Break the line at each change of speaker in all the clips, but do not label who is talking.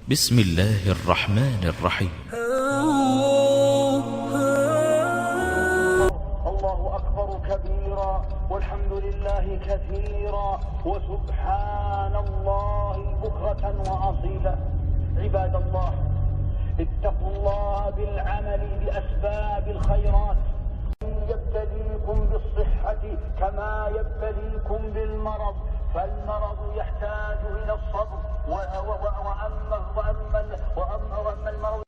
بسم الله الرحمن الرحيم.
الله أكبر كبيرا والحمد لله كثيرا وسبحان الله بكرة وأصيلا. عباد الله، اتقوا الله بالعمل بأسباب الخيرات. يبتليكم بالصحة كما يبتليكم بالمرض، فالمرض يحتاج إلى الصبر وأما المرض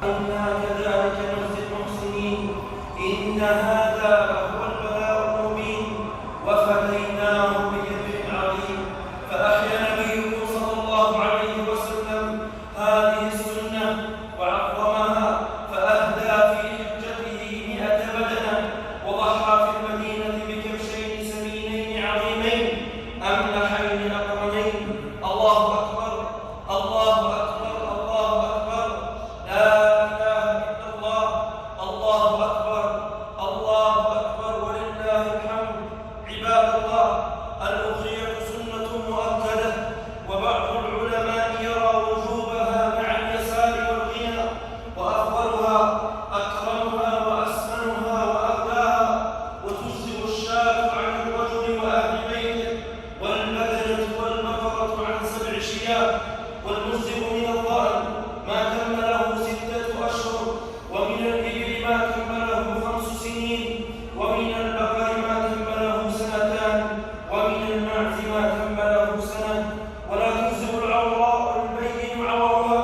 إنا كذلك نجزي المحسنين. إن هذا لهو البلاء المبين وفديناه بذبح عظيم. فأحيا نبيكم صلى الله عليه وسلم هذه السنة وعظمها، فأهدى في حجته 100 بدنة، وضحى في المدينة بكبشين سمينين عظيمين أملحين أقرنين. الله أكبر، الله أكبر، الله أكبر، لا والمسلم من الضأن ما كمله 6 أشهر، ومن الإبل ما كمله 5 سنين، ومن البقر ما كمله 2 سنين، ومن المعز ما كمله 1 سنة. ولا تجزئ العوراء البين عورها.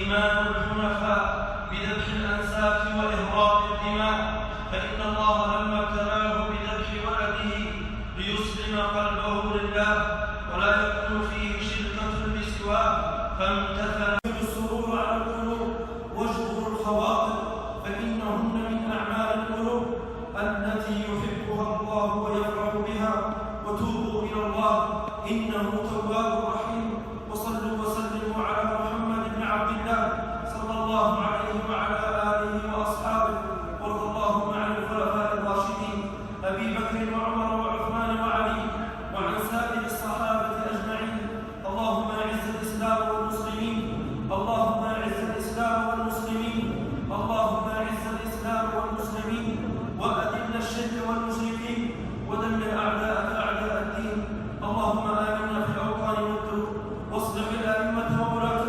إمام الحنفاء بذبح الأنساك وإهراق الدماء، فإن الله لما ابتلاه بذبح ولده ليسلم قلبه لله ولا يكون فيه شركة بسواه، فامتثل السرور على القلوب واجبر الخواطر، فإنهن من أعمال القلوب التي يحبها الله ويفرح بها. وتوبوا إلى الله إنه تواب رحيم. وصلوا وسلموا على محمد بن عبد الله صلى الله عليه وعلى آله وأصحابه. وارض اللهم عن الخلفاء الراشدين أبي بكر وعمر وعثمان وعلي، وعن سائر الصحابة أجمعين. اللهم أعز الإسلام والمسلمين، اللهم أعز الإسلام والمسلمين، اللهم أعز الإسلام والمسلمين، وأذل الشرك والمشركين، ودمر أعداءك أعداء الدين. اللهم آمنا في الأوطان والدور، واصلح الأئمة وولاة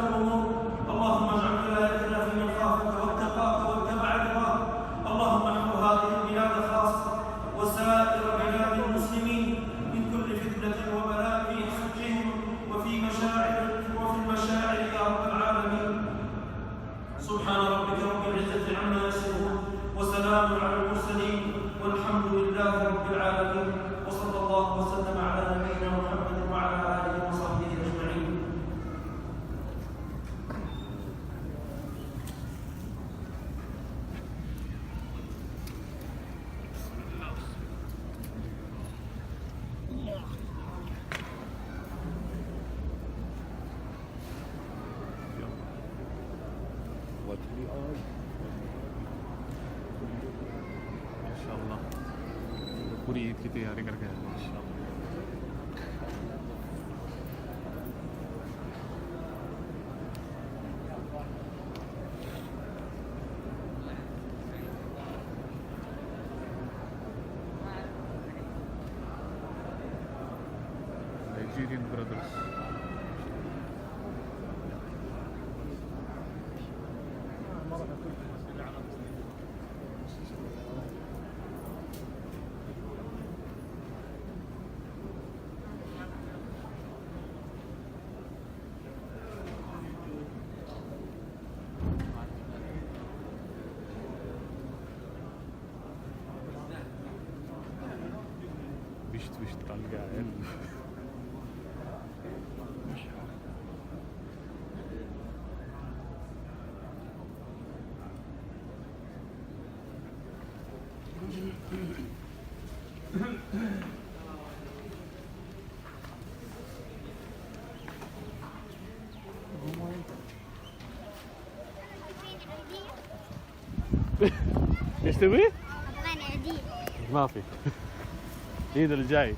पूरी ईद की तैयारी करके आए हैं इंशाल्लाह। Nigerian brothers. بيشت طلقة عين. ايش تبي؟
أبغاني عديد.
ما في. العيد الجاي.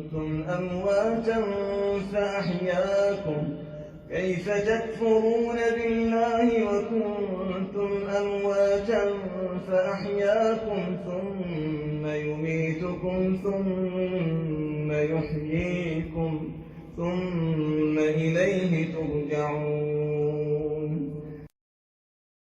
وكنتم أمواتا فأحياكم كيف تكفرون بالله وكنتم أمواتا فأحياكم ثم يميتكم ثم يحييكم ثم إليه ترجعون